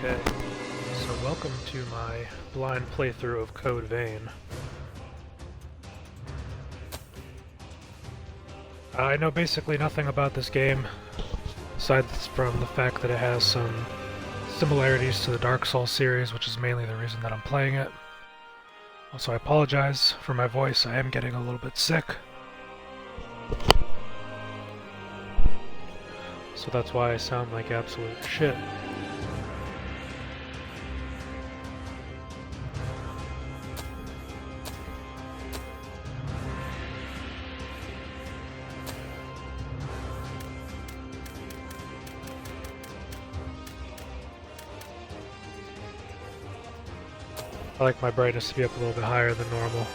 Okay, so welcome to my blind playthrough of Code Vein. I know basically nothing about this game, aside from the fact that it has some similarities to the Dark Souls series, which is mainly the reason that I'm playing it. Also, I apologize for my voice, I am getting a little bit sick. So that's why I sound like absolute shit. I like my brightness to be up a little bit higher than normal.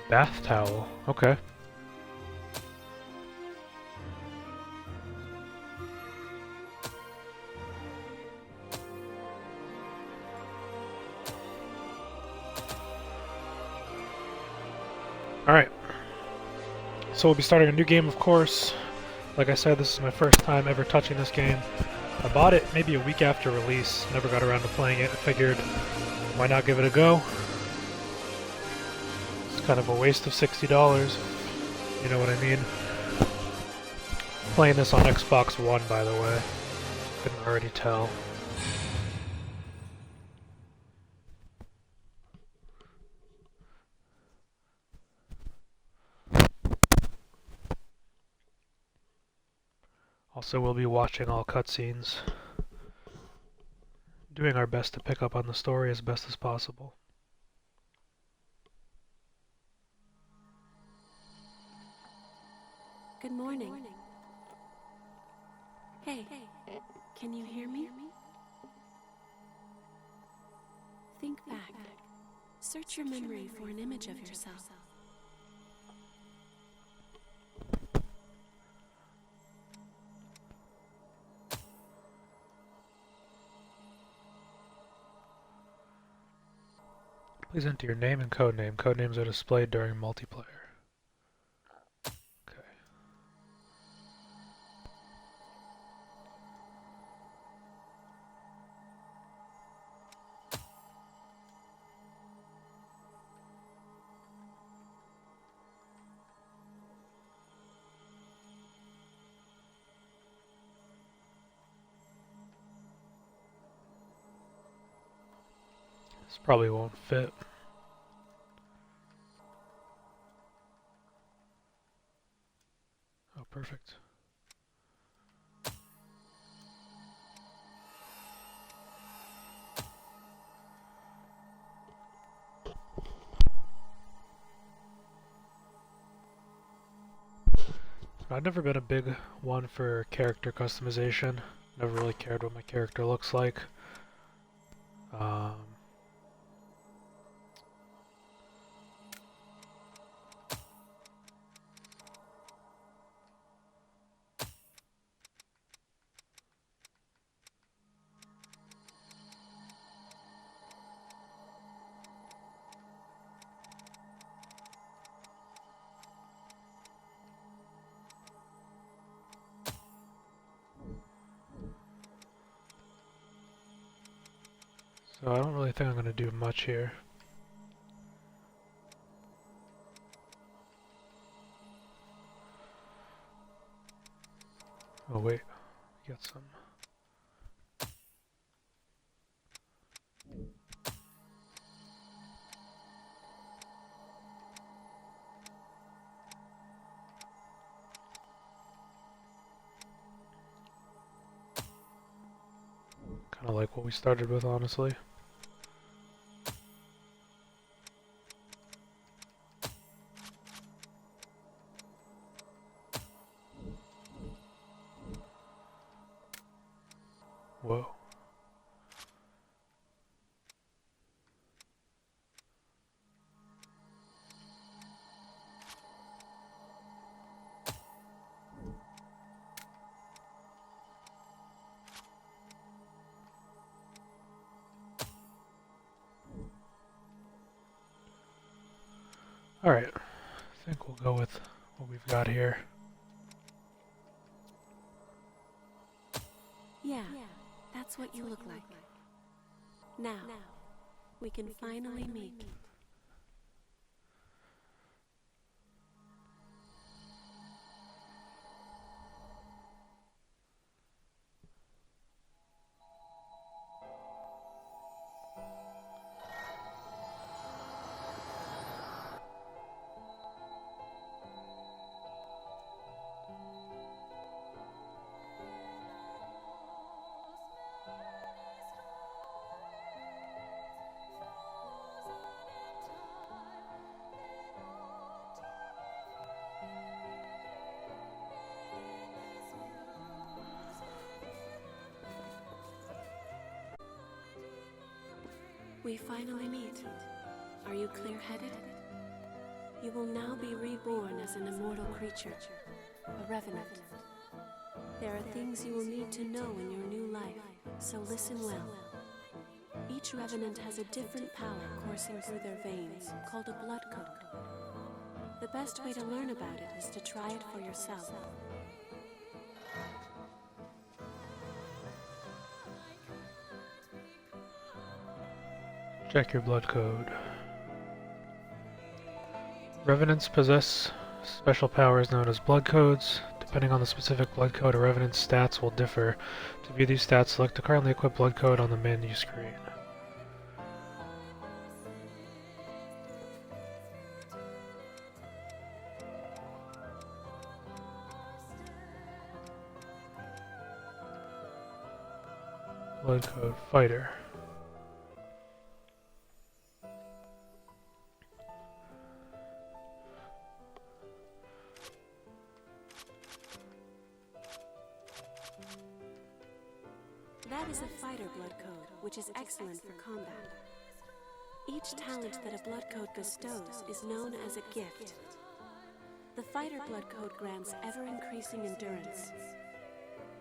Bath towel, okay. Alright. So we'll be starting a new game, of course. Like I said, this is my first time ever touching this game. I bought it maybe a week after release, never got around to playing it. I figured, why not give it a go? It's kind of a waste of $60, you know what I mean. Playing this on Xbox One, by the way. Couldn't already tell. Also, we'll be watching all cutscenes. Doing our best to pick up on the story as best as possible. Good morning. Hey, can you hear me? Think back. Search your memory for an image of yourself. Please enter your name and codename. Codenames are displayed during multiplayer. Okay. This probably won't fit. Oh, perfect. I've never been a big one for character customization. Never really cared what my character looks like. So I don't really think I'm going to do much here. Oh wait, we got some. Kind of like what we started with, honestly. Whoa. Alright, I think we'll go with what we've got here. Yeah, that's what you look like. Now, we can finally meet. We finally meet. Are you clear-headed? You will now be reborn as an immortal creature, a revenant. There are things you will need to know in your new life, so listen well. Each revenant has a different power coursing through their veins, called a blood code. The best way to learn about it is to try it for yourself. Check your blood code. Revenants possess special powers known as blood codes. Depending on the specific blood code, a revenant's stats will differ. To view these stats, select the currently equipped blood code on the menu screen. Blood code Fighter. That is a fighter blood code, which is excellent for combat. Each talent that a blood code bestows is known as a gift. The fighter blood code grants ever-increasing endurance.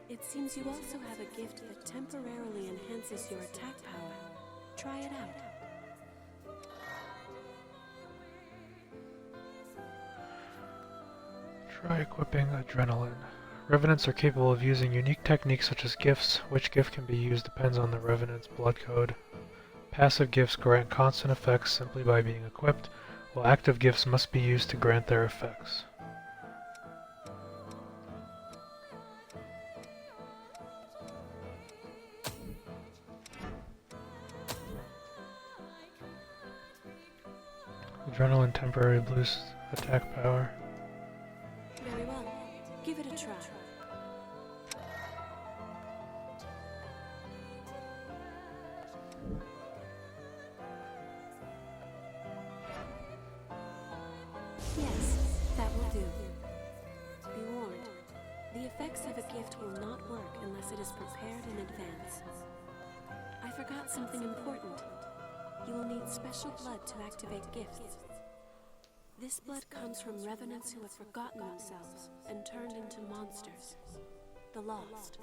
It seems you also have a gift that temporarily enhances your attack power. Try it out. Try equipping Adrenaline. Revenants are capable of using unique techniques such as gifts. Which gift can be used depends on the Revenant's blood code. Passive gifts grant constant effects simply by being equipped, while active gifts must be used to grant their effects. Adrenaline temporarily boosts attack power. Very well. Give it a try. Yes, that will do. Be warned. The effects of a gift will not work unless it is prepared in advance. I forgot something important. You will need special blood to activate gifts. This blood comes from revenants who have forgotten themselves and turned into monsters. The Lost.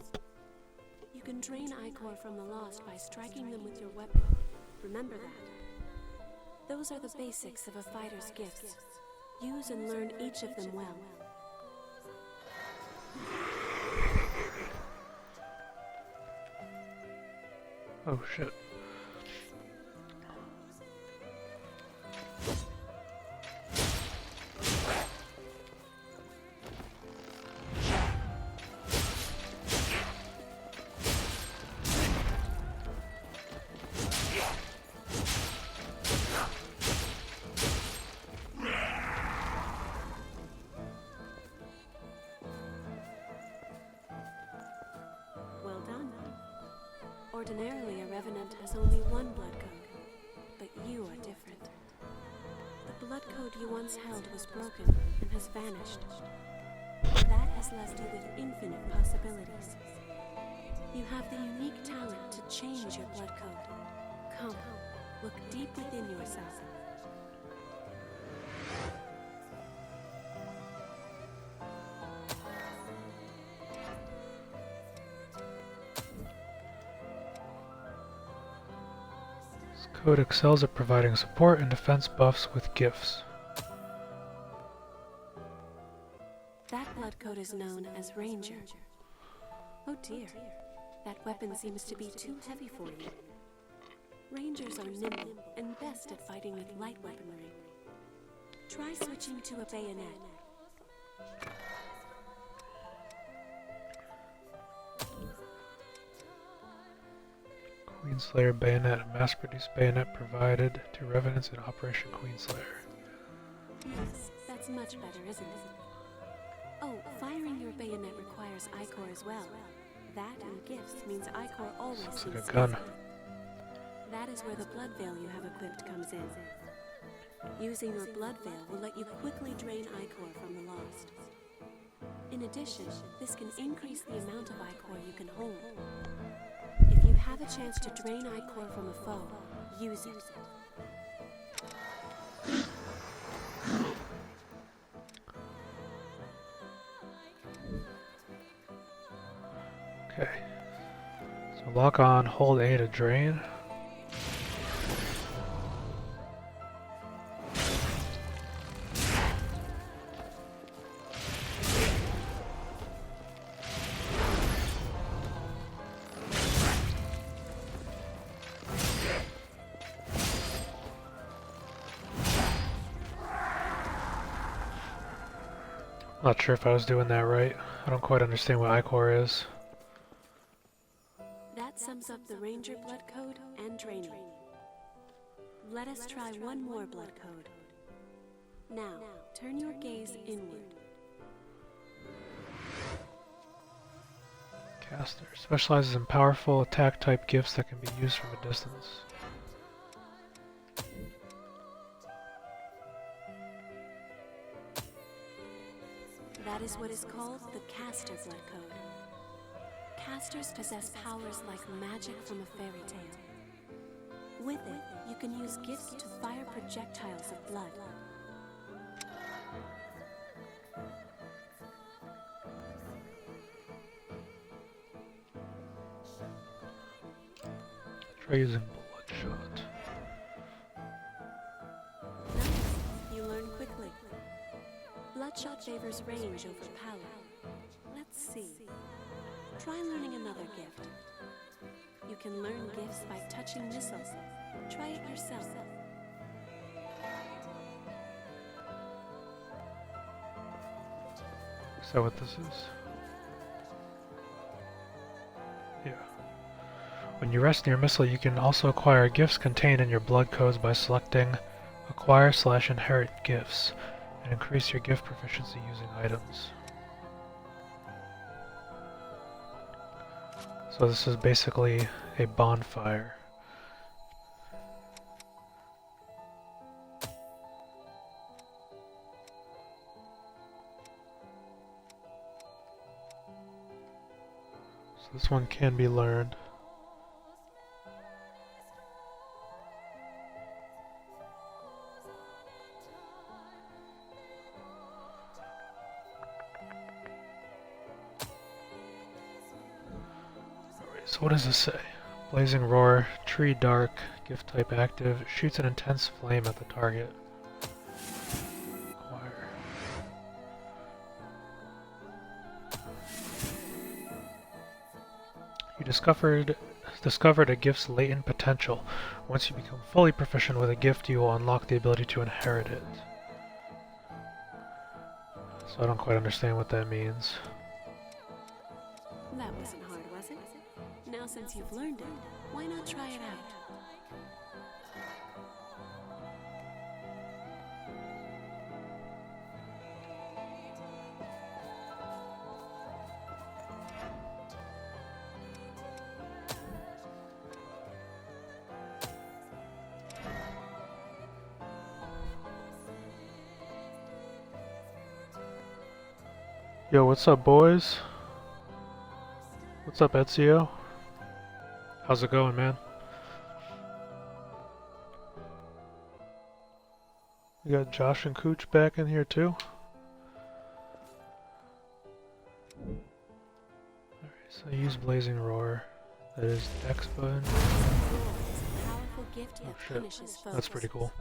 You can drain Ichor from the Lost by striking them with your weapon. Remember that. Those are the basics of a fighter's gifts. Use and learn each of them well. Oh shit. Well done. Ordinarily, a revenant has only one blood code, but you are different. The blood code you once held was broken and has vanished. That has left you with infinite possibilities. You have the unique talent to change your blood code. Come, look deep within yourself. This code excels at providing support and defense buffs with gifts. is known as Ranger. Oh dear, that weapon seems to be too heavy for you. Rangers are nimble and best at fighting with light weaponry. Try switching to a bayonet. Queenslayer bayonet, a mass-produced bayonet provided to Revenants in Operation Queenslayer. Yes, that's much better, isn't it? Oh, firing your bayonet requires Ichor as well. That and gifts means Ichor always Looks needs like a gun. safety. That is where the blood veil you have equipped comes in. Using your blood veil will let you quickly drain Ichor from the Lost. In addition, this can increase the amount of Ichor you can hold. If you have a chance to drain Ichor from a foe, use it. Okay. So lock on, hold A to drain. Not sure if I was doing that right. I don't quite understand what Ichor is. That sums up the Ranger blood code and training. Let us try one more blood code. Now, turn your gaze inward. Caster specializes in powerful attack type gifts that can be used from a distance. That is what is called the Caster blood code. Casters possess powers like magic from a fairy tale. With it, you can use gifts to fire projectiles of blood. Try using Bloodshot. Nice, you learn quickly. Bloodshot favors range over power. Let's see. Try learning another gift. You can learn gifts by touching missiles. Try it yourself. Is that what this is? Yeah. When you rest near a missile, you can also acquire gifts contained in your blood codes by selecting Acquire/Inherit Gifts and increase your gift proficiency using items. So this is basically a bonfire. So this one can be learned. So what does this say? Blazing Roar, Tree Dark, gift type active, shoots an intense flame at the target. Acquire. You discovered a gift's latent potential. Once you become fully proficient with a gift, you will unlock the ability to inherit it. So I don't quite understand what that means. That wasn't hard, was it? Now since you've learned it, why not try it out? Yo, what's up, boys? What's up, Ezio? How's it going, man? We got Josh and Cooch back in here too. Alright, so I use Blazing Roar. That is Dex button. Powerful gift that Oh shit, punishes foes. that's pretty cool.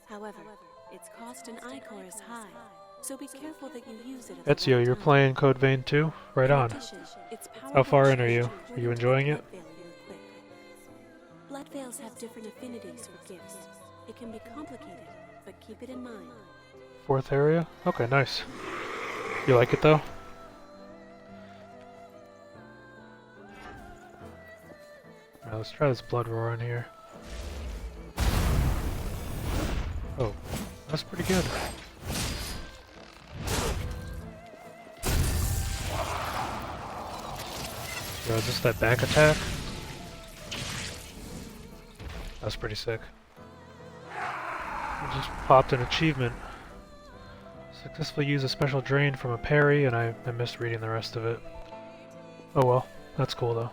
However, its cost in Ichor is high. so be careful that you use it at the Ezio, right you're time. playing Code Vein too? Right In on. addition, its How far in powerful are you? charge Are you wouldn't enjoying let it? Blood Veil equip. Blood veils have different affinities for gifts. It can be complicated, but keep it in mind. 4th area? Okay, nice. You like it though? Now let's try this Blood Roar in here. Oh, that's pretty good. Yo, is this that back attack? That's pretty sick. I just popped an achievement. Successfully use a special drain from a parry, and I missed reading the rest of it. Oh well, that's cool though.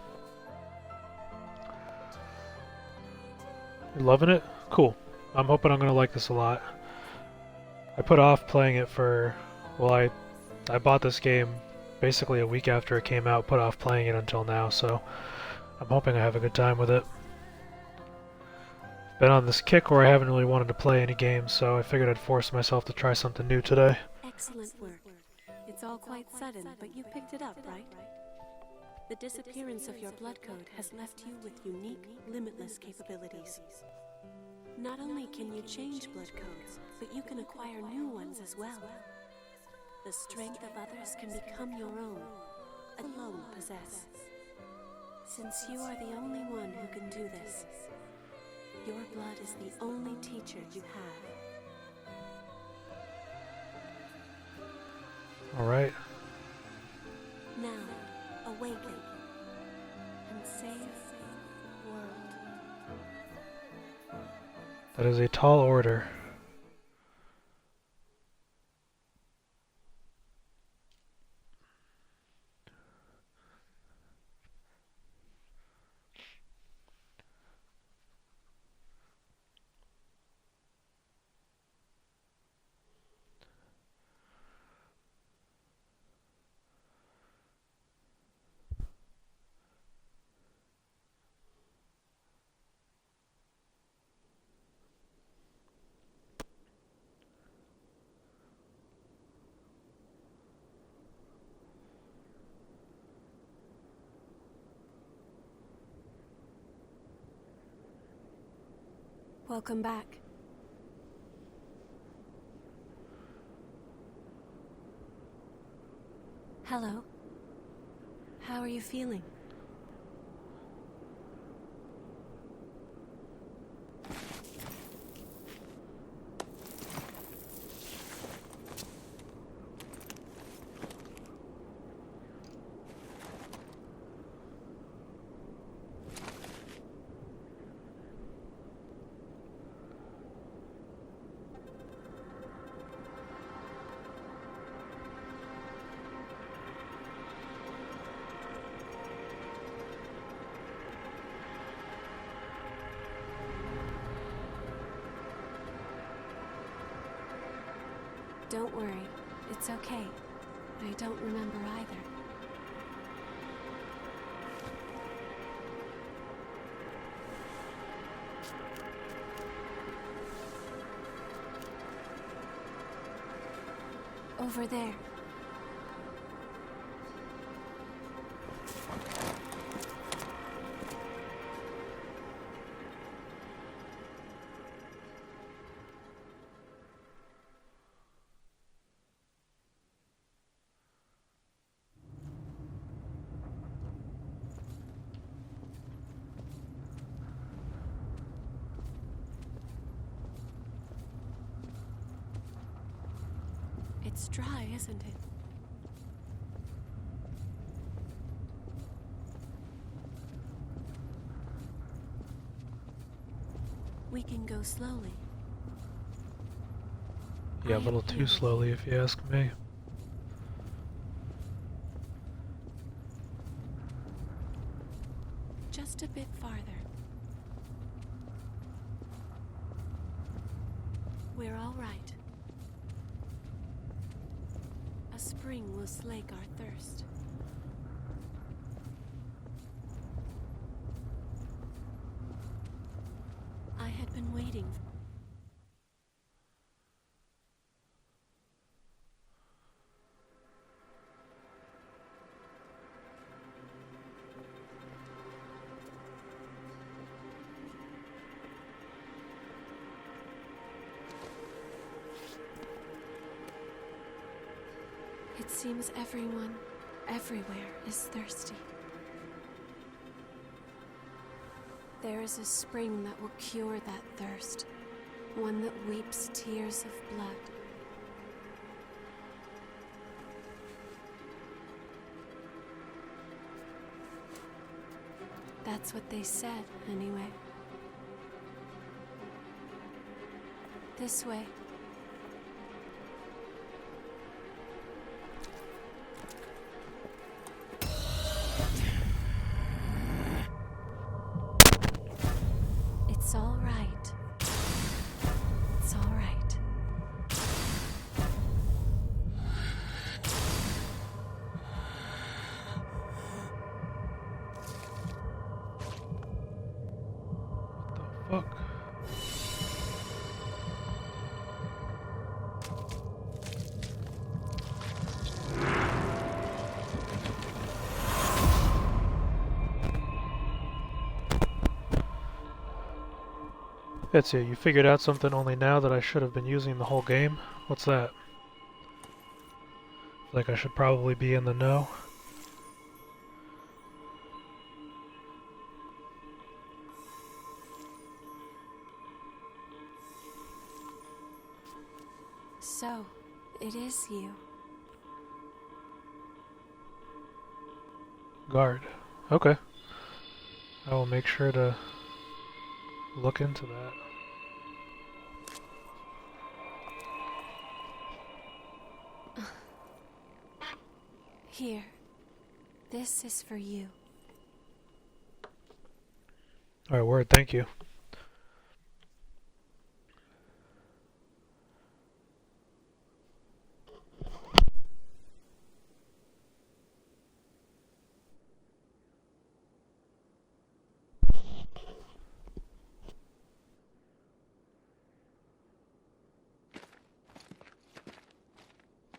You loving it? Cool. I'm hoping I'm gonna like this a lot. I put off playing it for... well, I bought this game basically a week after it came out, put off playing it until now, so I'm hoping I have a good time with it. Been on this kick where I haven't really wanted to play any games, so I figured I'd force myself to try something new today. Excellent work. It's all quite sudden, but you picked it up, right? The disappearance of your blood code has left you with unique, limitless capabilities. Not only can you change blood codes, but you can acquire new ones as well. The strength of others can become your own, alone possess. Since you are the only one who can do this, your blood is the only teacher you have. Alright. Now, awaken and save the world. That is a tall order. Welcome back. Hello. How are you feeling? Don't worry, it's okay. I don't remember either. Over there. It's dry, isn't it? We can go slowly. Yeah, a little too slowly if you ask me. Just a bit farther. We're all right. A spring will slake our thirst. I had been waiting. It seems everyone, everywhere, is thirsty. There is a spring that will cure that thirst, one that weeps tears of blood. That's what they said, anyway. This way. It's all right. It's all right. What the fuck? That's it. You figured out something only now that I should have been using the whole game? What's that? Like I should probably be in the know. So, it is you. Guard. Okay. I will make sure to look into that. Here. This is for you. Alright, word, thank you.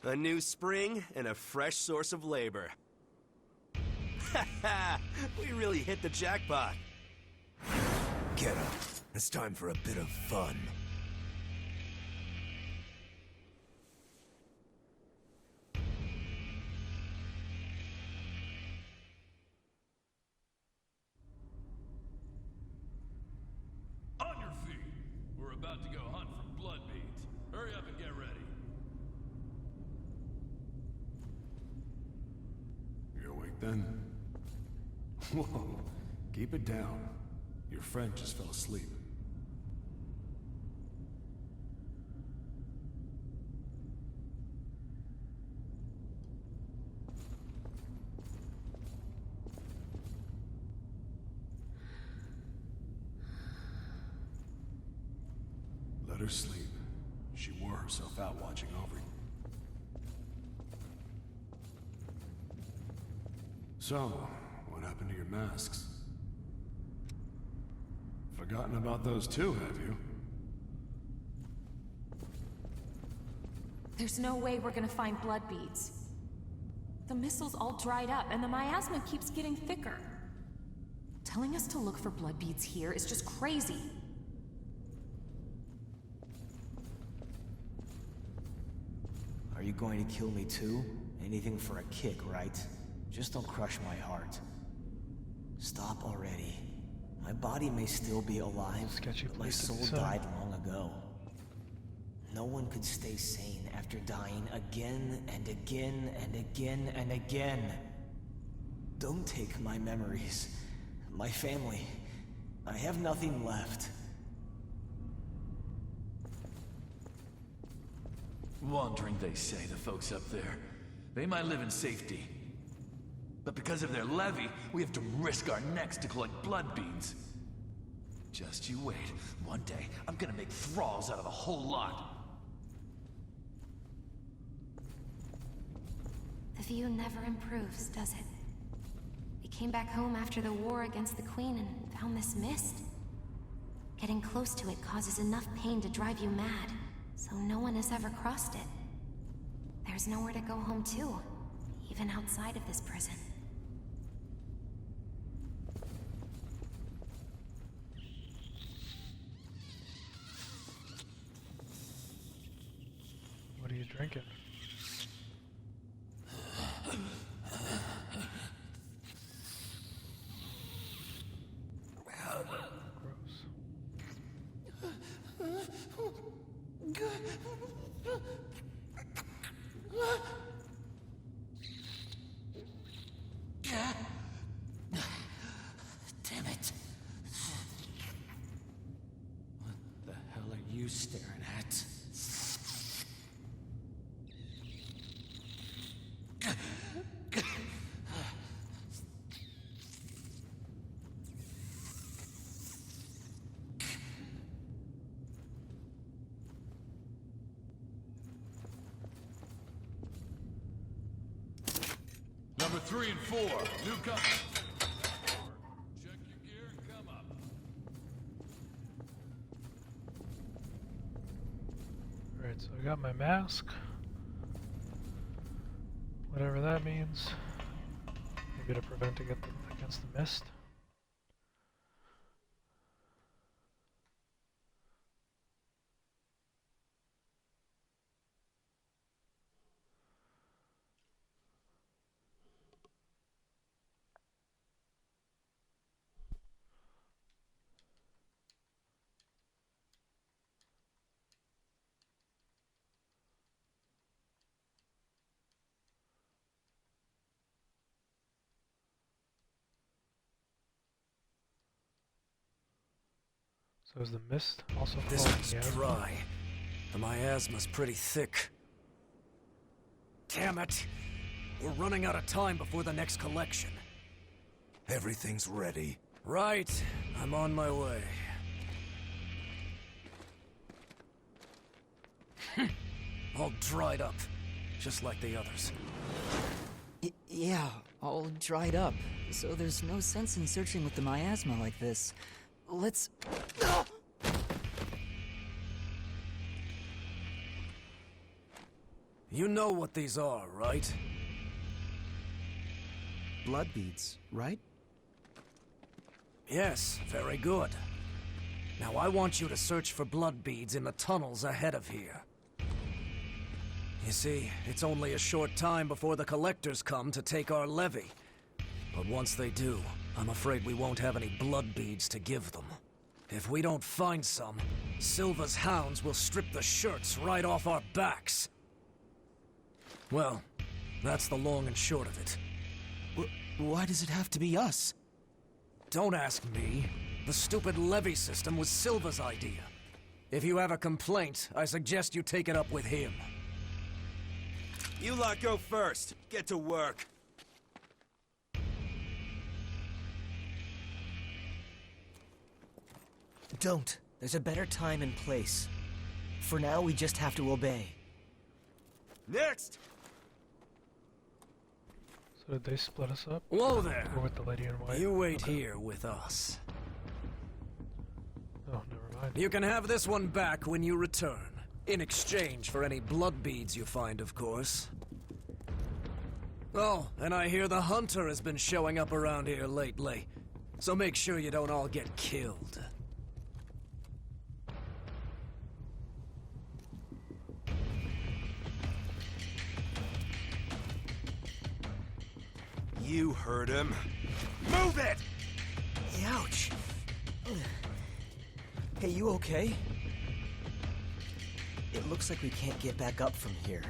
A new spring and a fresh source of labor. Ha ha! We really hit the jackpot. Get up. It's time for a bit of fun. On your feet. We're about to go hunt for blood beads. Hurry up and get ready. You awake then? Whoa, keep it down. Your friend just fell asleep. Let her sleep. She wore herself out watching over you. So, what happened to your masks? Forgotten about those too, have you? There's no way we're gonna find blood beads. The missile's all dried up, and the miasma keeps getting thicker. Telling us to look for blood beads here is just crazy. Are you going to kill me too? Anything for a kick, right? Just don't crush my heart. Stop already. My body may still be alive, Sketchy but my place to soul be so. died long ago. No one could stay sane after dying again and again and again and again. Don't take my memories, my family. I have nothing left. Wandering, they say, the folks up there. They might live in safety. But because of their levy, we have to risk our necks to collect blood beads. Just you wait. One day, I'm gonna make thralls out of a whole lot. The view never improves, does it? We came back home after the war against the Queen and found this mist. Getting close to it causes enough pain to drive you mad, so no one has ever crossed it. There's nowhere to go home to, even outside of this prison. What are you drinking? Damn it. What the hell are you staring at? Number 3 and 4, newcomers. Check your gear and come up. Alright, so I got my mask. Whatever that means. Maybe to prevent against the mist. So is the mist also This called one's miasma? dry. The miasma's pretty thick. Damn it! We're running out of time before the next collection. Everything's ready. Right. I'm on my way. All dried up. Just like the others. Yeah, all dried up. So there's no sense in searching with the miasma like this. Let's... You know what these are, right? Blood beads, right? Yes, very good. Now I want you to search for blood beads in the tunnels ahead of here. You see, it's only a short time before the collectors come to take our levy. But once they do, I'm afraid we won't have any blood beads to give them. If we don't find some, Silva's hounds will strip the shirts right off our backs. Well, that's the long and short of it. Why does it have to be us? Don't ask me. The stupid levy system was Silva's idea. If you have a complaint, I suggest you take it up with him. You lot go first. Get to work. Don't. There's a better time and place. For now, we just have to obey. Next! So did they split us up? Whoa there! Or with the lady in white? You wait Okay. here with us. Oh, never mind. You can have this one back when you return. In exchange for any blood beads you find, of course. Oh, and I hear the hunter has been showing up around here lately. So make sure you don't all get killed. You heard him. Move it! Ouch! Hey, you okay? It looks like we can't get back up from here.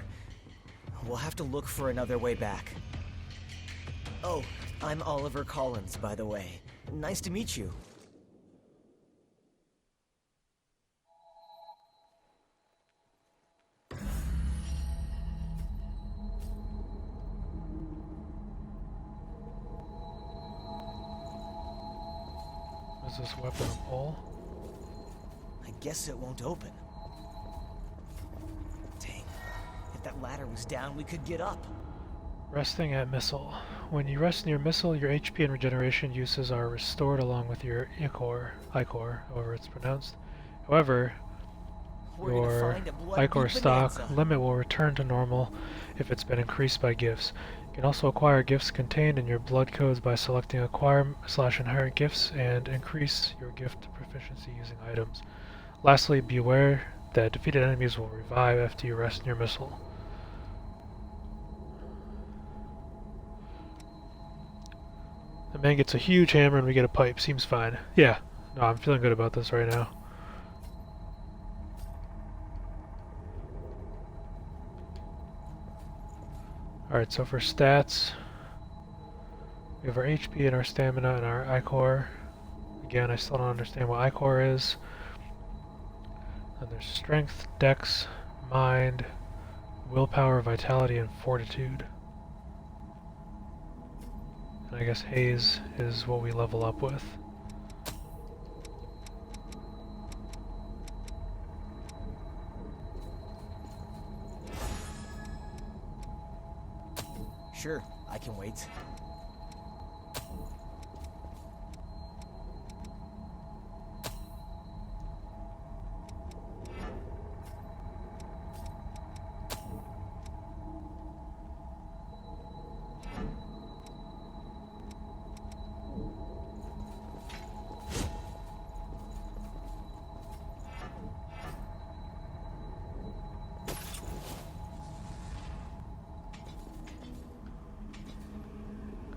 We'll have to look for another way back. Oh, I'm Oliver Collins, by the way. Nice to meet you. Is this weapon a pole? I guess it won't open. Dang. If that ladder was down, we could get up. Resting at missile. When you rest near missile, your HP and regeneration uses are restored along with your Ichor, however it's pronounced. However, We're gonna your find a blood Ichor bead stock bonanza. limit will return to normal if it's been increased by gifts. You can also acquire gifts contained in your blood codes by selecting acquire/inherit gifts and increase your gift proficiency using items. Lastly, beware that defeated enemies will revive after you rest near missile. The man gets a huge hammer and we get a pipe. Seems fine. Yeah. No, I'm feeling good about this right now. Alright, so for stats, we have our HP and our stamina and our Ichor. Again, I still don't understand what Ichor is. And there's strength, dex, mind, willpower, vitality, and fortitude. And I guess haze is what we level up with. Sure, I can wait.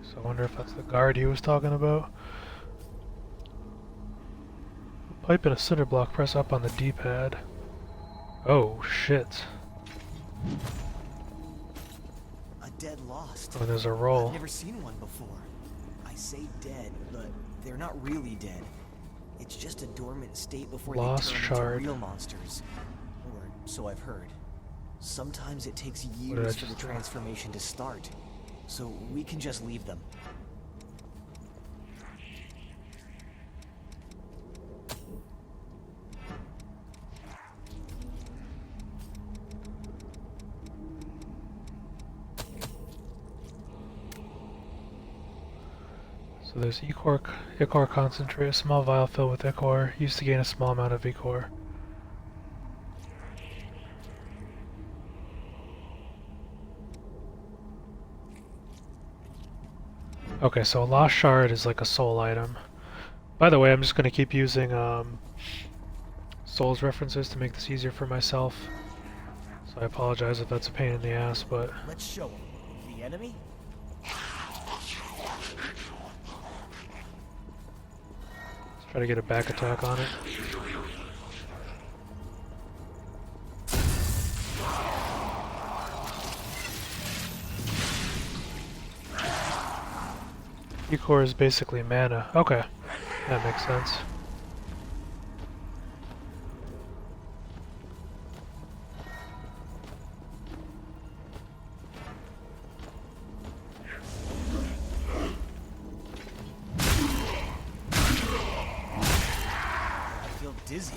So I wonder if that's the guard he was talking about. Pipe and a cinder block, press up on the D-pad. Oh, shit. A dead lost. Oh, there's a roll. I've never seen one before. I say dead, but they're not really dead. It's just a dormant state before Lost they turn shard. into real monsters. Or so I've heard. Sometimes it takes did I years for the just do? transformation to start. So we can just leave them. So there's Ichor concentrate, a small vial filled with Ichor, used to gain a small amount of Ichor. Okay, so a lost shard is like a soul item. By the way, I'm just going to keep using Souls references to make this easier for myself. So I apologize if that's a pain in the ass, but... Let's show them. The enemy? Let's try to get a back attack on it. Ichor is basically mana. Okay, that makes sense. I feel dizzy.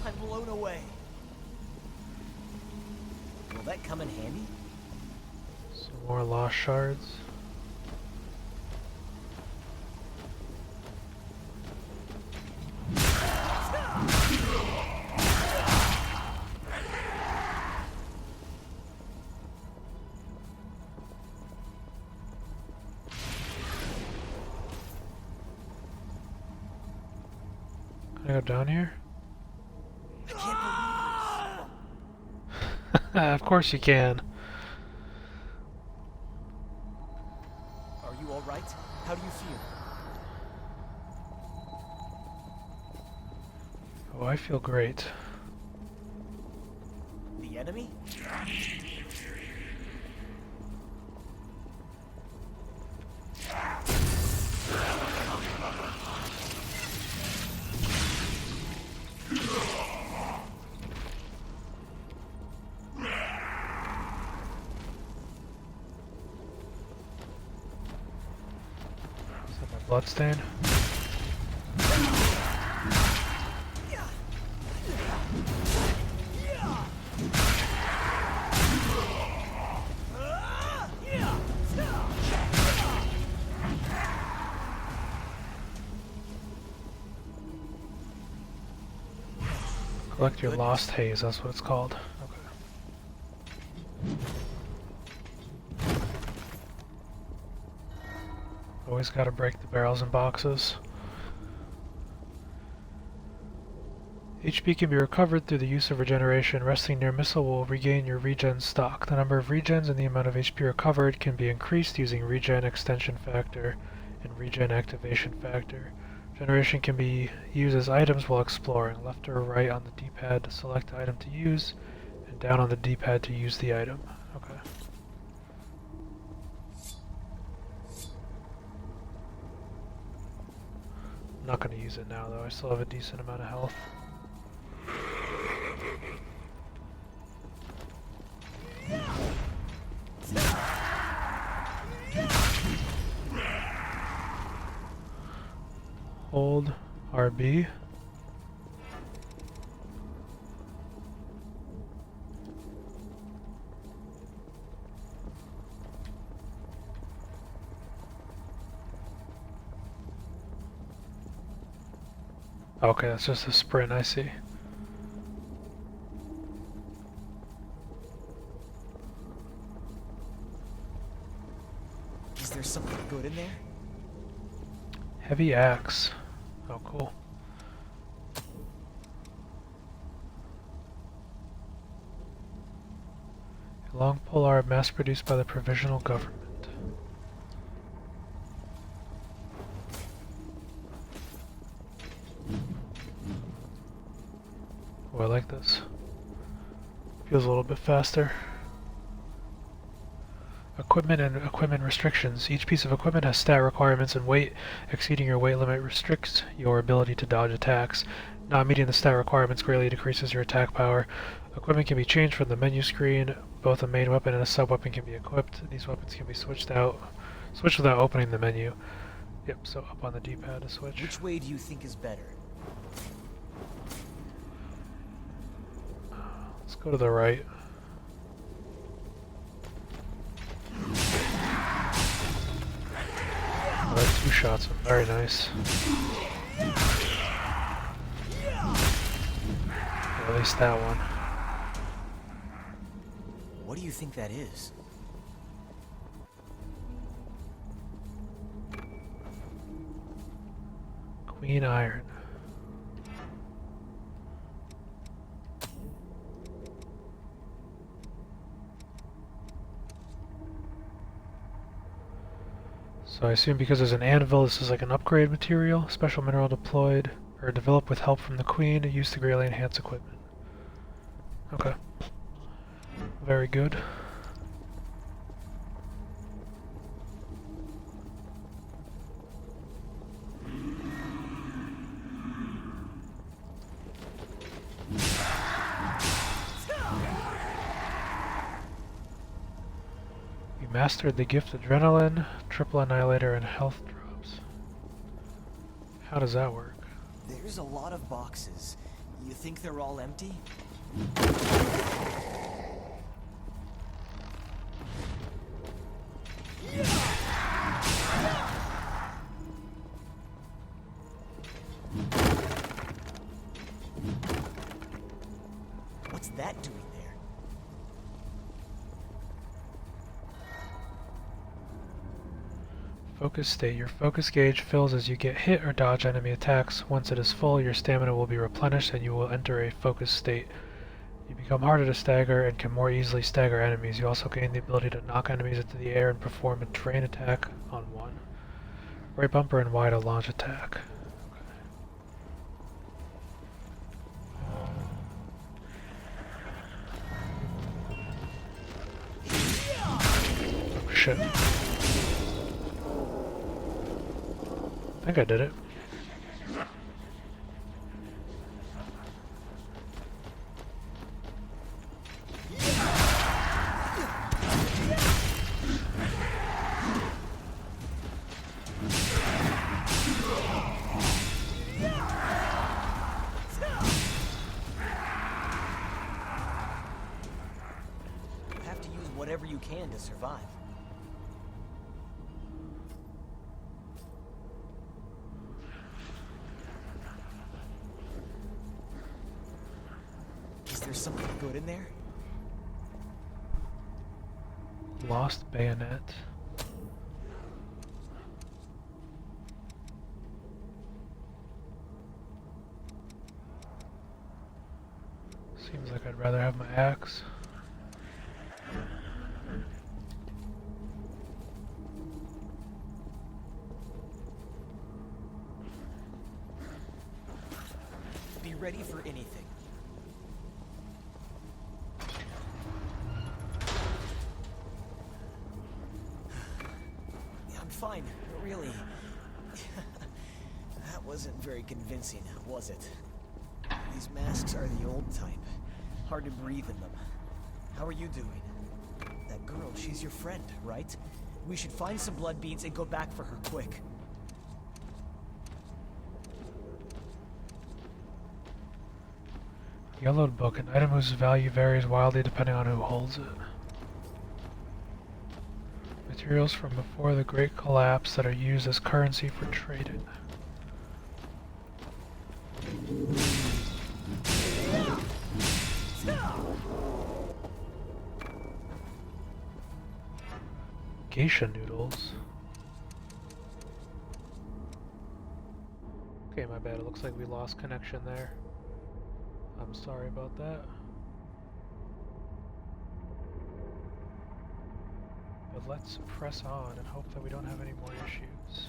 I'm blown away. Will that come in handy? Some more lost shards. Can I go down here? I can't believe Of course you can. Are you all right? How do you feel? Oh, I feel great. The enemy? Is that my bloodstain? Collect your lost haze, that's what it's called. Okay. Always gotta break the barrels and boxes. HP can be recovered through the use of regeneration. Resting near missile will regain your regen stock. The number of regens and the amount of HP recovered can be increased using regen extension factor and regen activation factor. Generation can be used as items while exploring. Left or right on the D-pad to select the item to use, down on the D-pad to use the item. Okay. I'm not going to use it now though, I still have a decent amount of health. Hold RB. Okay, that's just a sprint, I see. Is there something good in there? Heavy axe. Oh, cool. A long polearm mass-produced by the provisional government. Oh, I like this. Feels a little bit faster. Equipment and equipment restrictions. Each piece of equipment has stat requirements, and weight exceeding your weight limit restricts your ability to dodge attacks. Not meeting the stat requirements greatly decreases your attack power. Equipment can be changed from the menu screen. Both a main weapon and a sub-weapon can be equipped. These weapons can be switched without opening the menu. Yep, so up on the D-pad to switch. Which way do you think is better? Let's go to the right. Oh, that's 2 shots. Very nice. Or at least that one. What do you think that is? Queen Iron. So I assume because there's an anvil, this is like an upgrade material. Special mineral deployed, or developed with help from the Queen, used to greatly enhance equipment. Okay. Very good. We mastered the gift Adrenaline, Triple Annihilator, and health drops. How does that work? There's a lot of boxes. You think they're all empty? What's that doing there? Focus state. Your focus gauge fills as you get hit or dodge enemy attacks. Once it is full, your stamina will be replenished and you will enter a focus state. You become harder to stagger and can more easily stagger enemies. You also gain the ability to knock enemies into the air and perform a terrain attack on one. Right bumper and Y to launch attack. Oh shit. I think I did it. You have to use whatever you can to survive. Is there something good in there? Lost bayonet. Seems like I'd rather have my axe. Be ready for anything. Wasn't very convincing, was it? These masks are the old type. Hard to breathe in them. How are you doing? That girl, she's your friend, right? We should find some blood beads and go back for her quick. Yellowed book. An item whose value varies wildly depending on who holds it. Materials from before the Great Collapse that are used as currency for trading. Geisha noodles. Okay, my bad. It looks like we lost connection there. I'm sorry about that. But let's press on and hope that we don't have any more issues.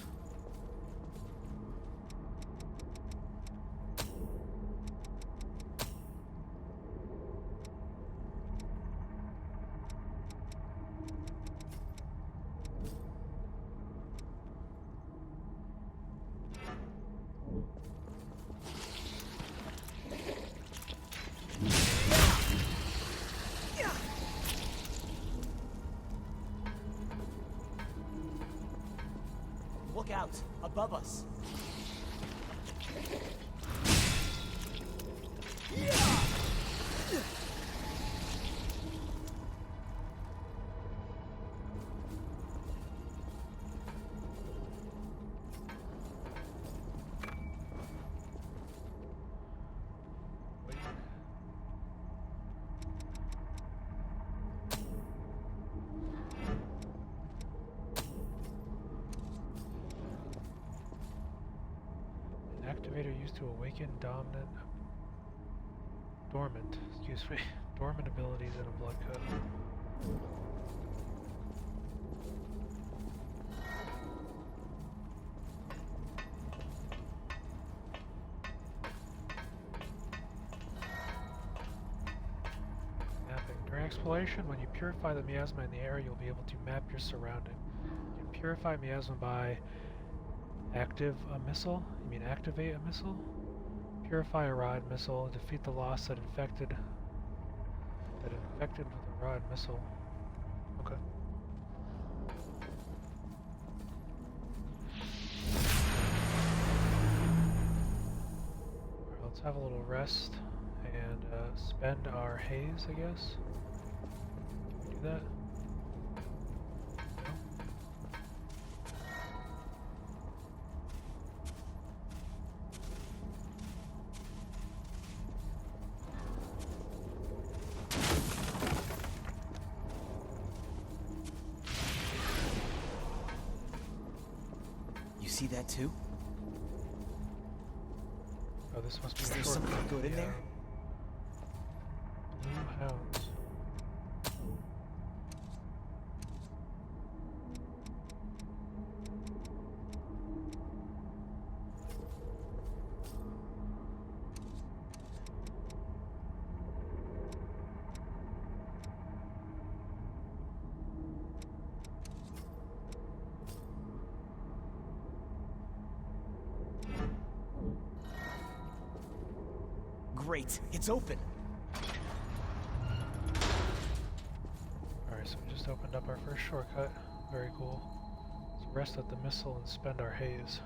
Look out! Above us! Activator used to awaken dormant abilities in a blood code. Mapping. During exploration, when you purify the miasma in the air, you'll be able to map your surrounding. You can purify miasma by activate a missile? Purify a rod missile, defeat the loss that infected with a rod missile. Okay. Alright, let's have a little rest and spend our haze, I guess. Can we do that? See that too? Oh, this must be Is there something good in there? Blue hounds. Great, it's open. Alright, so we just opened up our first shortcut. Very cool. Let's rest at the missile and spend our haze.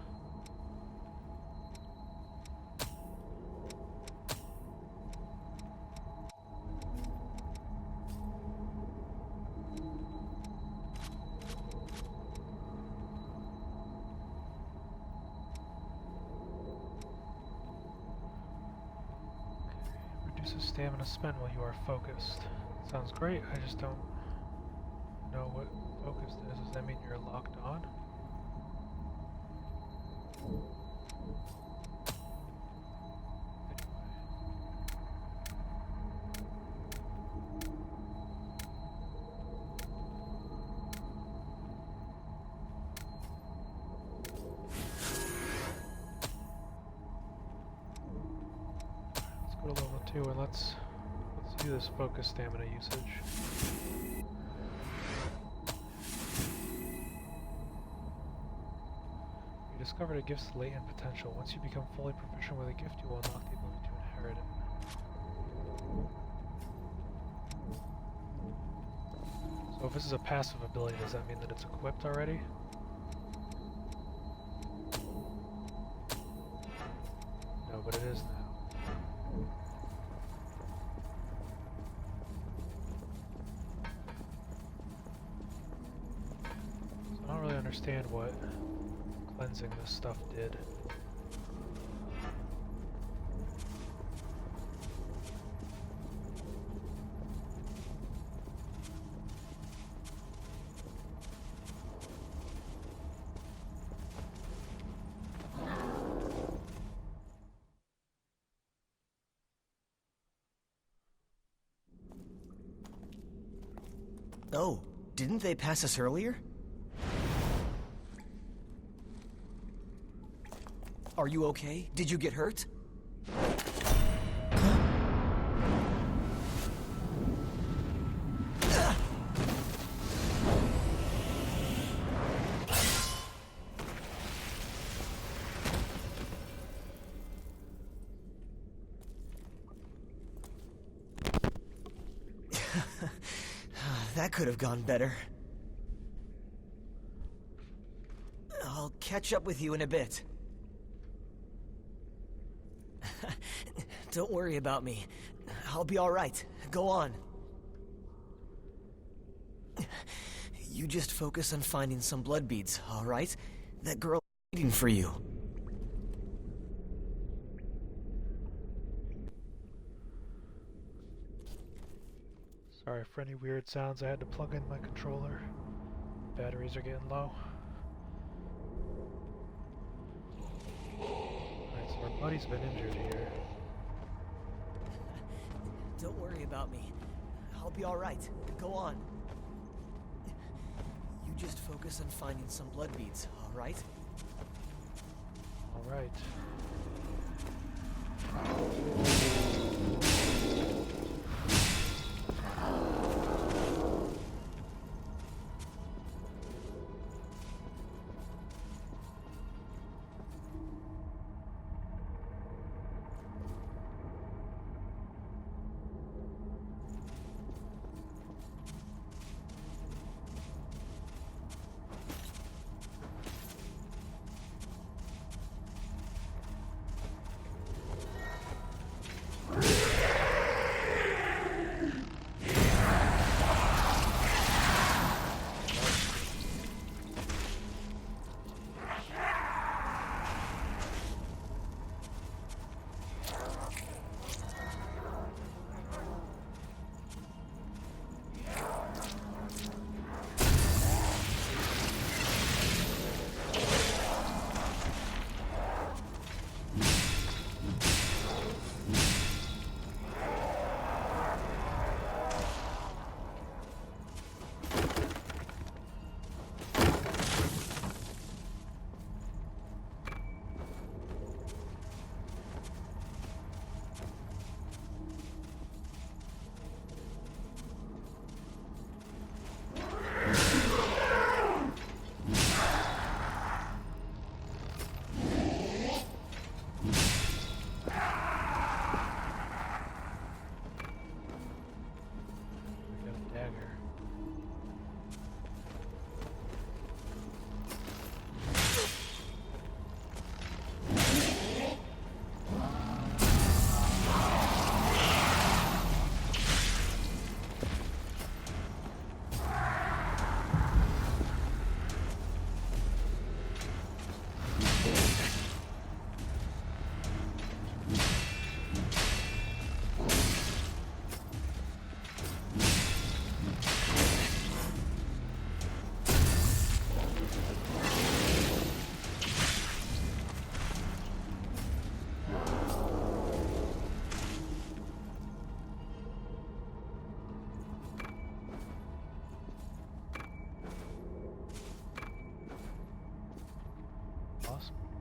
Stamina spent while you are focused. Sounds great, I just don't know what focused is. Does that mean you're locked on? Go to level 2 and let's do this focus stamina usage. We just discovered a gift's latent potential. Once you become fully proficient with a gift, you will unlock the ability to inherit it. So if this is a passive ability, does that mean that it's equipped already? No, but it is now. So I don't really understand what cleansing this stuff did. Oh, didn't they pass us earlier? Are you okay? Did you get hurt? That could have gone better. I'll catch up with you in a bit. Don't worry about me. I'll be all right. Go on. You just focus on finding some blood beads, all right? That girl is waiting for you. Sorry for any weird sounds. I had to plug in my controller. Batteries are getting low. Alright, so our buddy's been injured here. Don't worry about me. I'll be all right. Go on. You just focus on finding some blood beads, all right? Alright.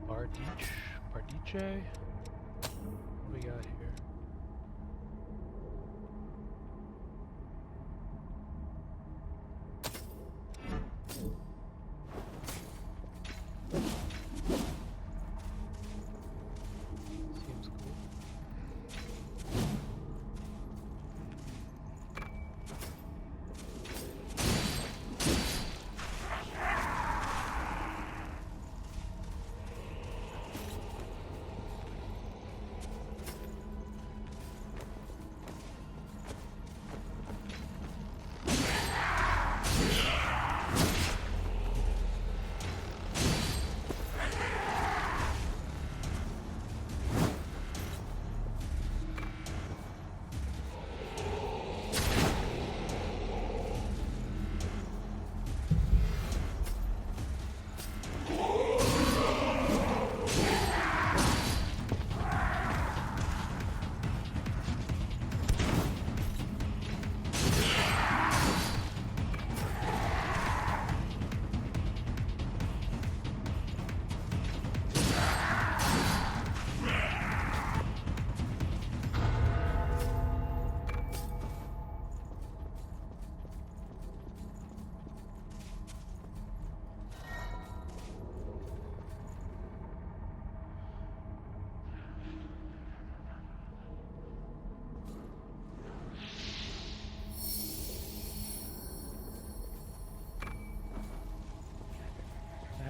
Bardiche? What do we got here?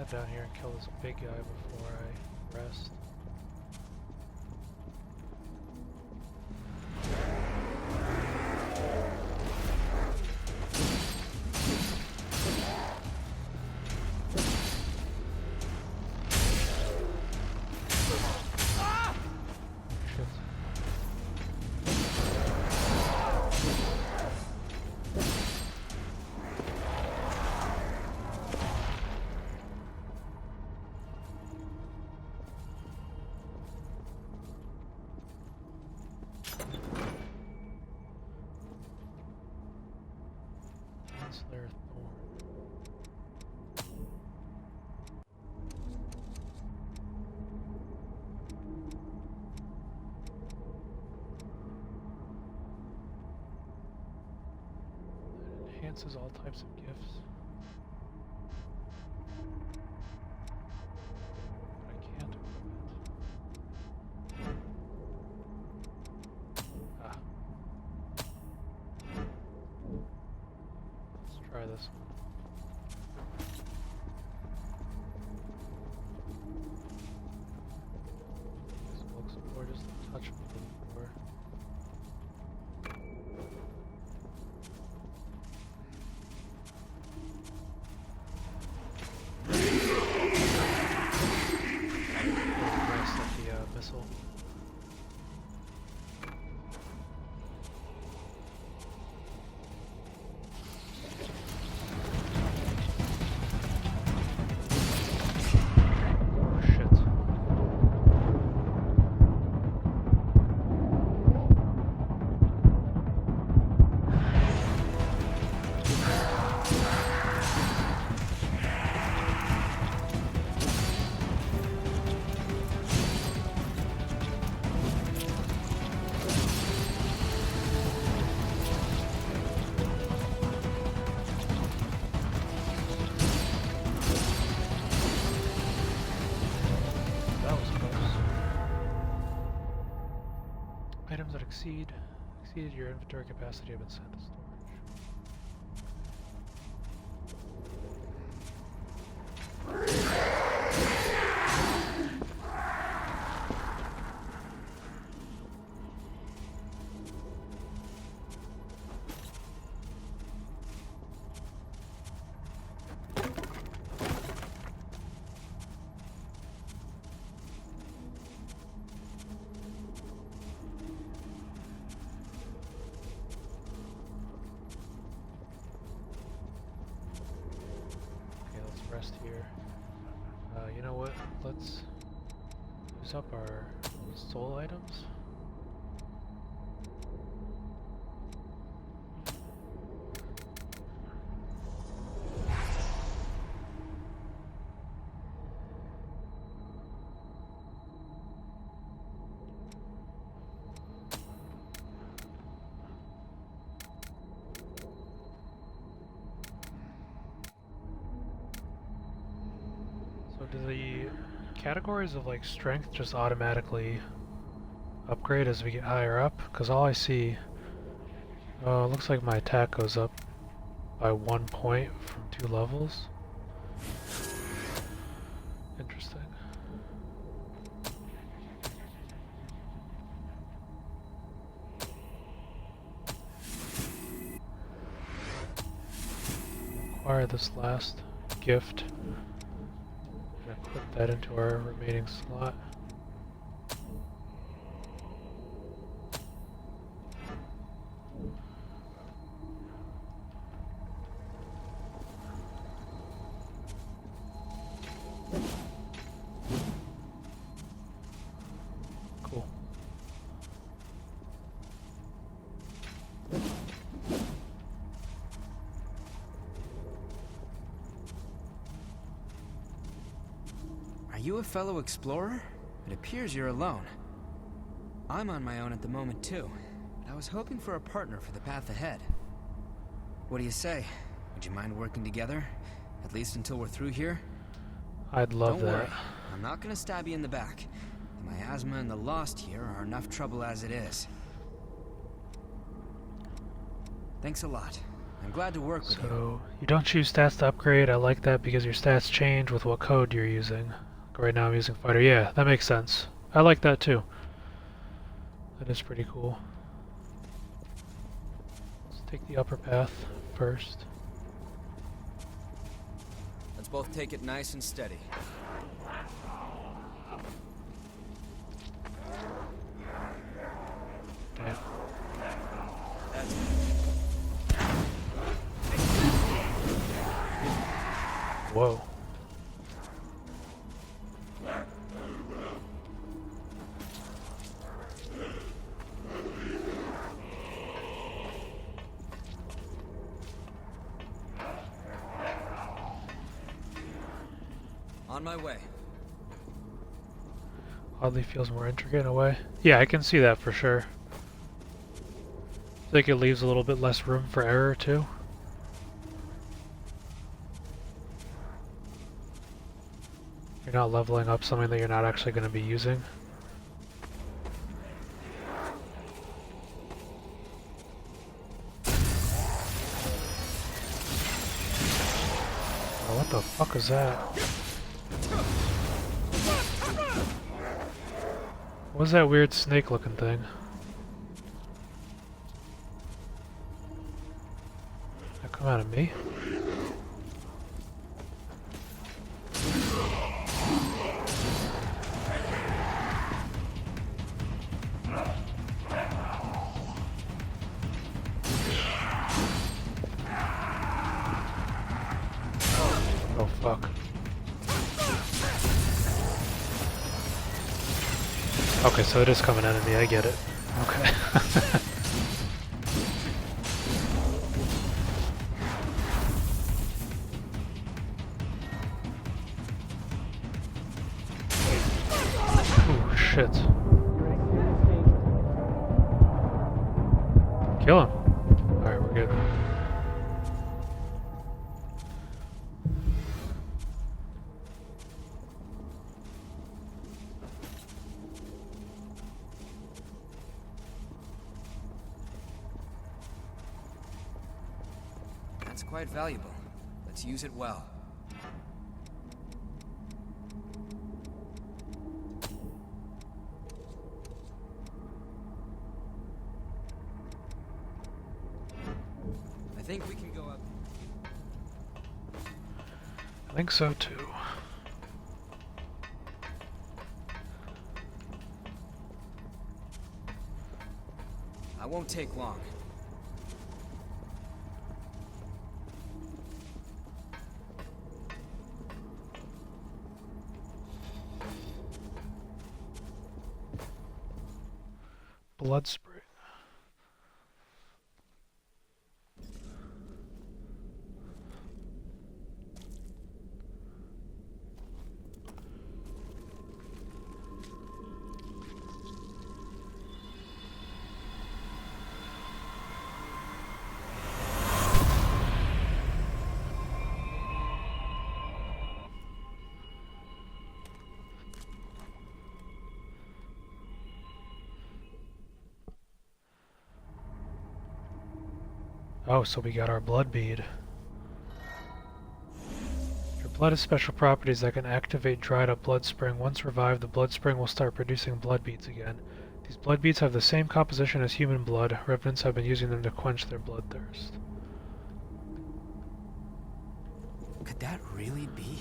head down here and kill this big guy before I rest. Slayer Thorn. It enhances all types of gifts. But I can't equip it. Ah. Let's try this one. This looks more just a touch more. Nice at the missile. Items that exceeded your inventory capacity have been sent to storage. Rest here. You know what? Let's use up our soul items. So do the categories of like strength just automatically upgrade as we get higher up? Because all I see, it looks like my attack goes up by 1 point from 2 levels. Interesting. Acquire this last gift. Put that into our remaining slot. Cool. Are you a fellow explorer? It appears you're alone. I'm on my own at the moment too, but I was hoping for a partner for the path ahead. What do you say? Would you mind working together? At least until we're through here? I'd love Don't that. worry. I'm not gonna stab you in the back. The miasma and the Lost here are enough trouble as it is. Thanks a lot. I'm glad to work with you. So, you don't choose stats to upgrade. I like that because your stats change with what code you're using. Right now I'm using fighter. Yeah, that makes sense. I like that too. That is pretty cool. Let's take the upper path first. Let's both take it nice and steady. Damn. Whoa. On my way. Oddly feels more intricate in a way. Yeah, I can see that for sure. I think it leaves a little bit less room for error too. You're not leveling up something that you're not actually going to be using. Oh, what the fuck is that? What's that weird snake looking thing? That come out of me? Oh fuck. Okay, so it is coming out of me, I get it. Okay. Oh shit. Kill him. Alright, we're good. That's quite valuable. Let's use it well. I think we can go up. I think so too. I won't take long. Blood spray. Oh, so we got our blood bead. Your blood has special properties that can activate dried up blood spring. Once revived, the blood spring will start producing blood beads again. These blood beads have the same composition as human blood. Revenants have been using them to quench their bloodthirst. Could that really be?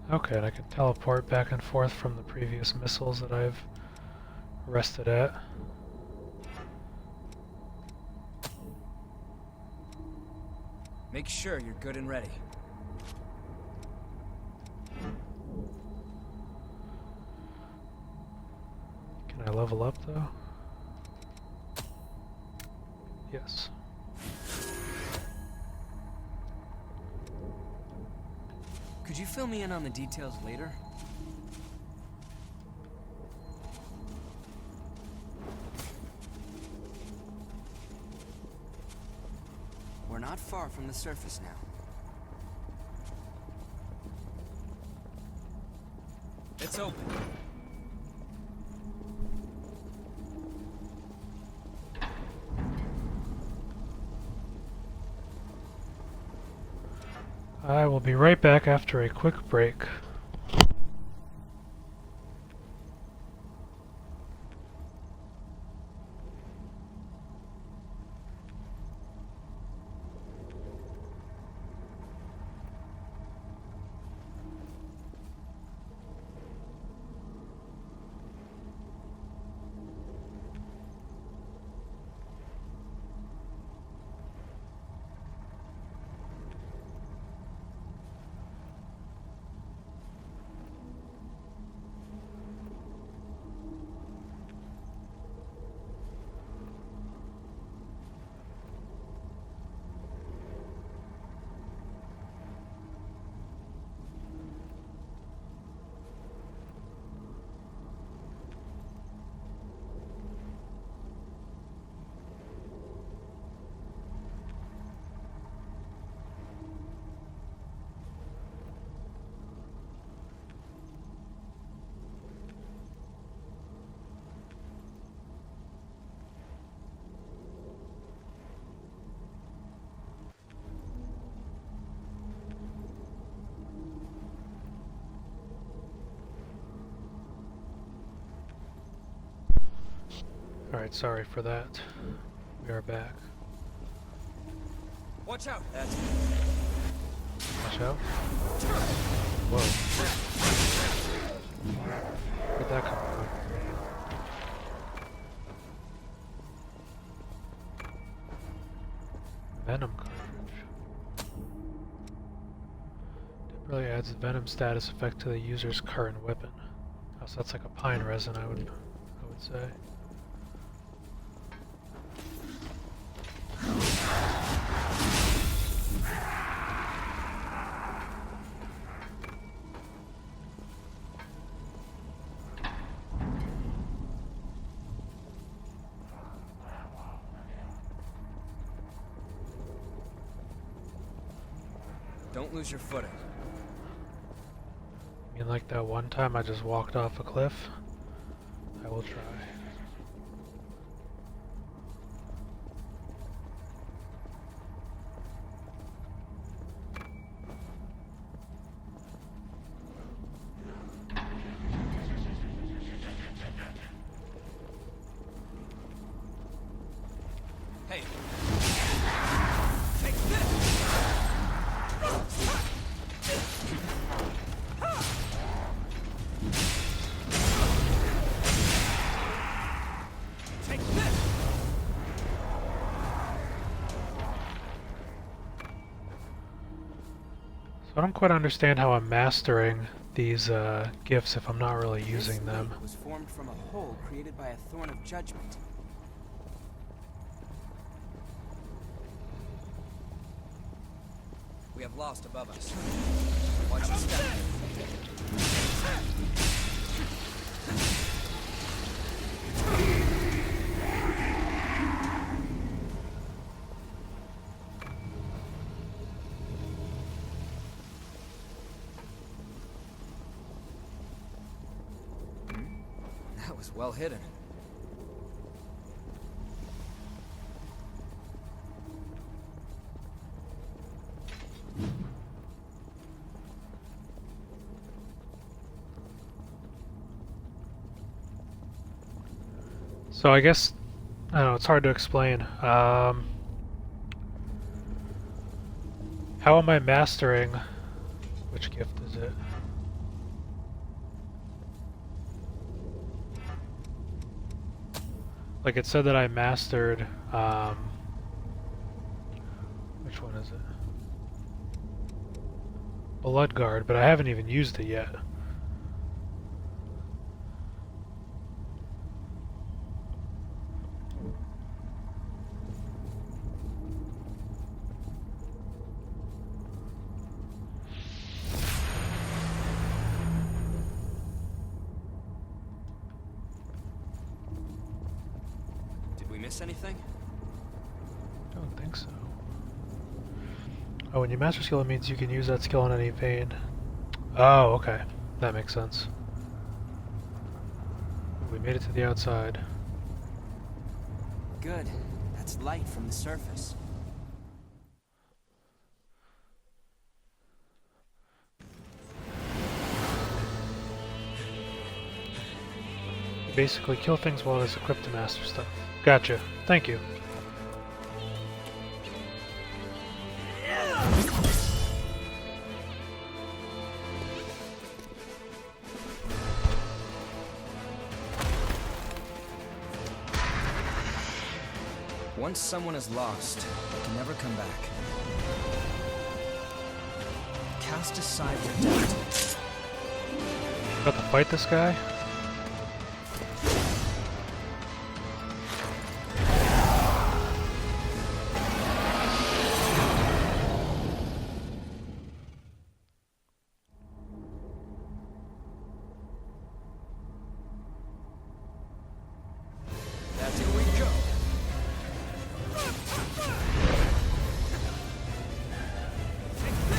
Okay, and I can teleport back and forth from the previous missiles that I've rested at. Make sure you're good and ready. Can I level up though? Yes. Could you fill me in on the details later? We're not far from the surface now. It's open. I will be right back after a quick break. Alright, sorry for that. We are back. Watch out! Watch out. Whoa. Where'd that come from? Venom cartridge. Temporarily adds venom status effect to the user's current weapon. Oh, so that's like a pine resin, I would say. Don't lose your footing. You mean like that one time I just walked off a cliff? I will try. Hey! Take this! Take this! So I don't quite understand how I'm mastering these gifts if I'm not really using them. This was formed from a hole created by a thorn of judgment. We have lost above us. Watch your step. That was well hidden. So I guess, I don't know, it's hard to explain. How am I mastering? Which gift is it? Like it said that I mastered, which one is it? Bloodguard, but I haven't even used it yet. Did we miss anything? I don't think so. Oh, when you master skill, it means you can use that skill on any vein. Oh, okay. That makes sense. We made it to the outside. Good. That's light from the surface. You basically kill things while it is equipped to master stuff. Gotcha. Thank you. Once someone is lost, they can never come back. Cast aside your doubt. About to fight this guy? That's here we go.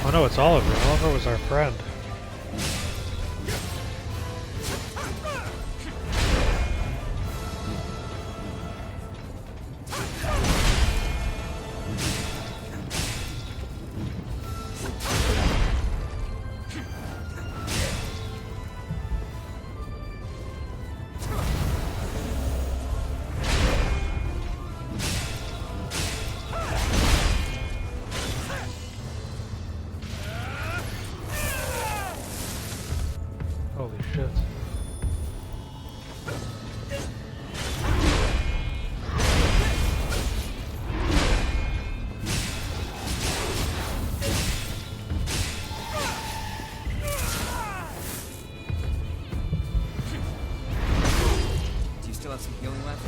Oh no, it's Oliver. Oliver was our friend. Holy shit. Do you still have some healing left?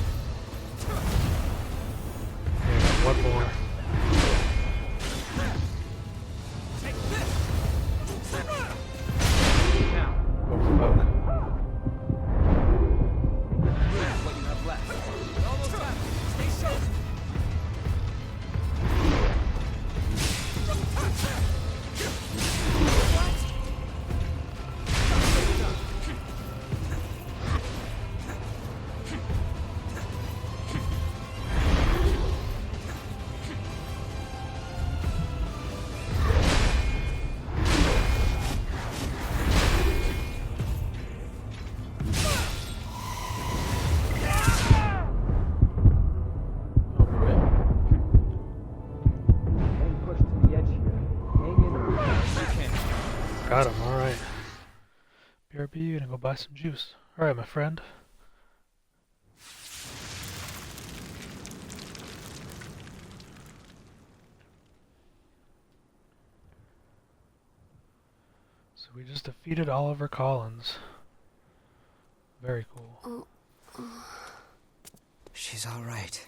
Yeah, one more. Now, Oh, fuck. what you have left. We're almost done. Stay sharp. Oh boy. Getting pushed to the edge here. Hang in there as best you can. Got him, alright. BRB, you gonna go buy some juice. Alright, my friend. So we just defeated Oliver Collins. Very cool. She's all right.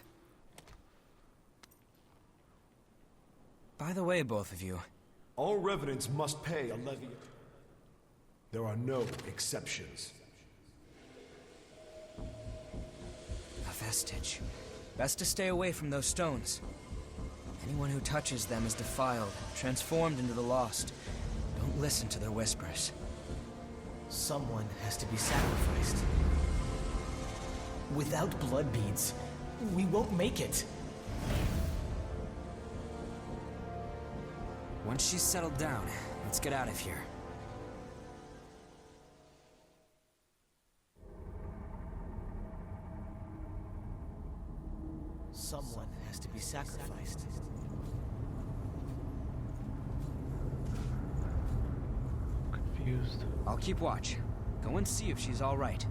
By the way, both of you, All revenants must pay a levy. There are no exceptions. a vestige. Best to stay away from those stones. Anyone who touches them is defiled, transformed into the lost. Don't listen to their whispers. Someone has to be sacrificed. Without blood beads, we won't make it. Once she's settled down, let's get out of here. Someone has to be sacrificed. Confused. I'll keep watch. Go and see if she's all right.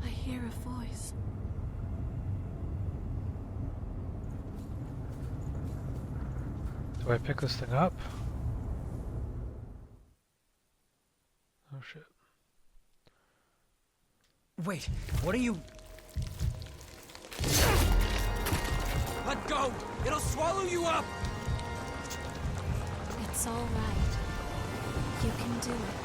I hear a voice. Do I pick this thing up? Oh shit. Wait, what are you... Let go! It'll swallow you up! It's all right. You can do it.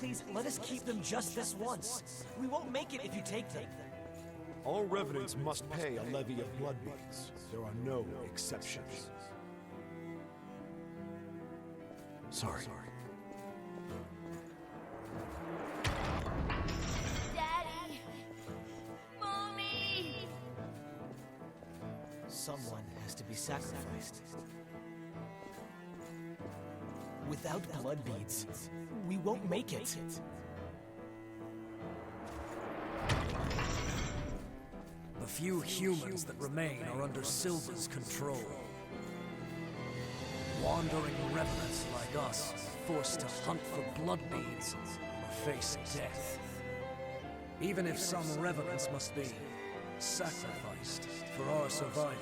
Please, let us keep them just this once. We won't make it if you take them. All revenants must pay a levy of blood beads. There are no exceptions. Sorry. Daddy! Mommy! Someone has to be sacrificed. Without blood beads, we won't make it. The few humans that remain are under Silva's control. Wandering revenants like us, forced to hunt for blood beads or face death. Even if some revenants must be sacrificed for our survival.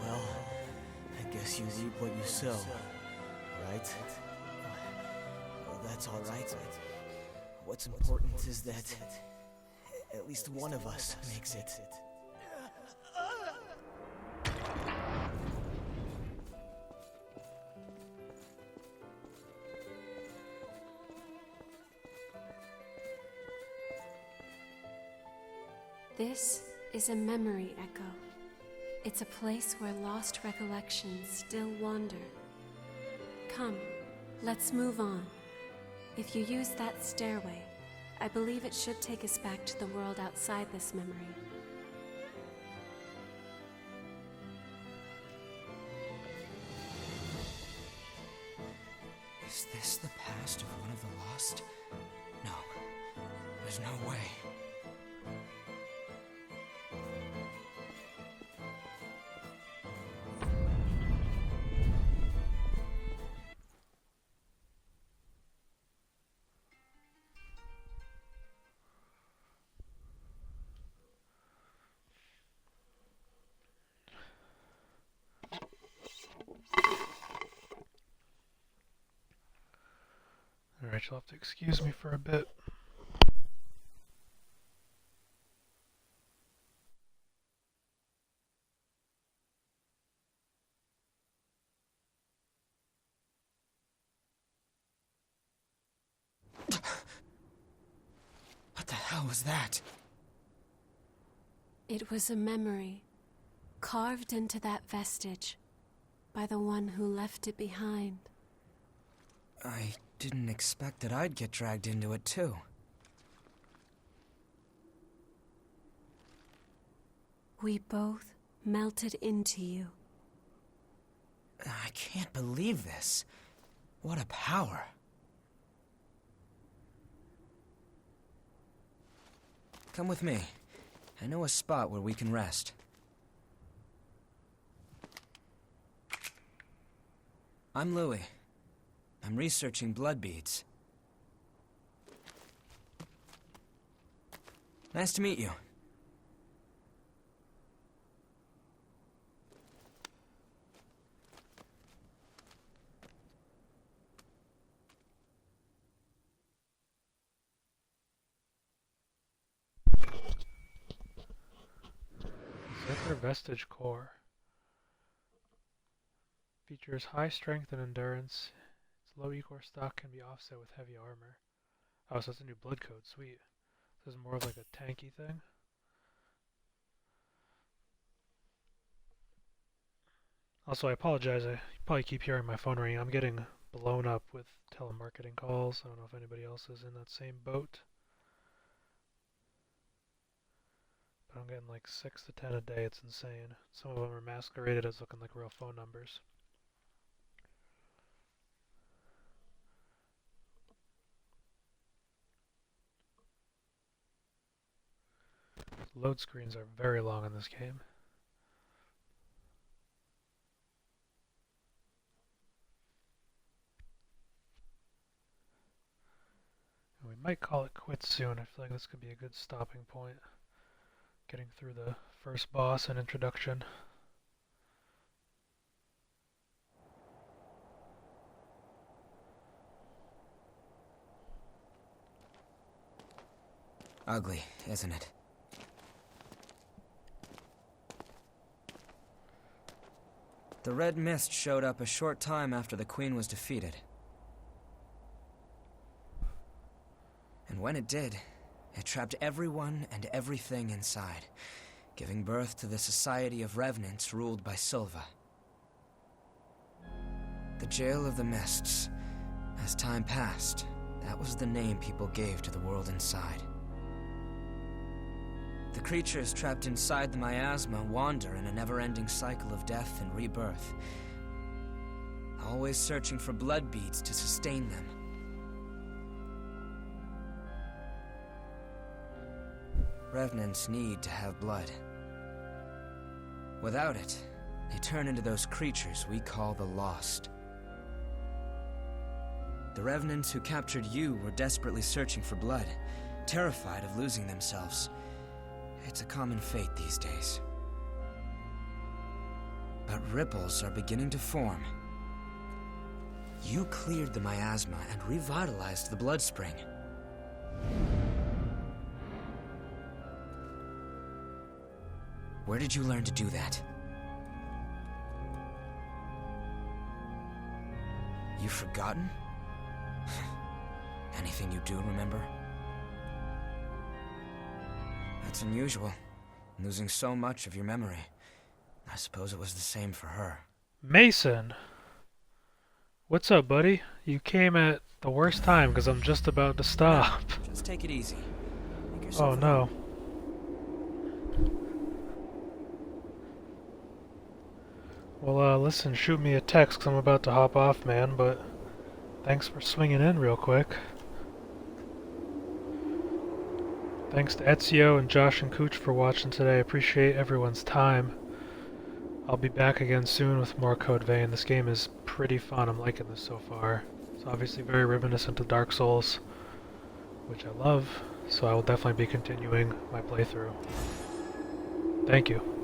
Well, I guess you reap what you sow, right? Well, that's all right. What's important is that at least one of us makes it. This is a memory echo. It's a place where lost recollections still wander. Come, let's move on. If you use that stairway, I believe it should take us back to the world outside this memory. Is this the past of one of the lost? No. There's no way. Alright, you'll have to excuse me for a bit. What the hell was that? It was a memory, carved into that vestige, by the one who left it behind. I didn't expect that I'd get dragged into it, too. We both melted into you. I can't believe this. What a power. Come with me. I know a spot where we can rest. I'm Louis. I'm researching blood beads. Nice to meet you. Zephyr Vestige Core. Features high strength and endurance. Its low E-core stock can be offset with heavy armor. Oh, so it's a new blood code. Sweet. This is more of like a tanky thing. Also, I apologize. I probably keep hearing my phone ringing. I'm getting blown up with telemarketing calls. I don't know if anybody else is in that same boat. But I'm getting like 6 to 10 a day. It's insane. Some of them are masqueraded as looking like real phone numbers. Load screens are very long in this game. And we might call it quits soon. I feel like this could be a good stopping point. Getting through the first boss and introduction. Ugly, isn't it? The Red Mist showed up a short time after the Queen was defeated. And when it did, it trapped everyone and everything inside, giving birth to the Society of Revenants ruled by Silva. The Jail of the Mists. As time passed, that was the name people gave to the world inside. The creatures trapped inside the miasma wander in a never-ending cycle of death and rebirth, always searching for blood beads to sustain them. Revenants need to have blood. Without it, they turn into those creatures we call the Lost. The Revenants who captured you were desperately searching for blood, terrified of losing themselves. It's a common fate these days. But ripples are beginning to form. You cleared the miasma and revitalized the blood spring. Where did you learn to do that? You've forgotten? Anything you do remember? That's unusual, losing so much of your memory. I suppose it was the same for her. Mason! What's up, buddy? You came at the worst time because I'm just about to stop. Just take it easy. Oh no. Well, listen, shoot me a text because I'm about to hop off, man, but thanks for swinging in real quick. Thanks to Ezio and Josh and Cooch for watching today. I appreciate everyone's time. I'll be back again soon with more Code Vein. This game is pretty fun. I'm liking this so far. It's obviously very reminiscent of Dark Souls, which I love, so I will definitely be continuing my playthrough. Thank you.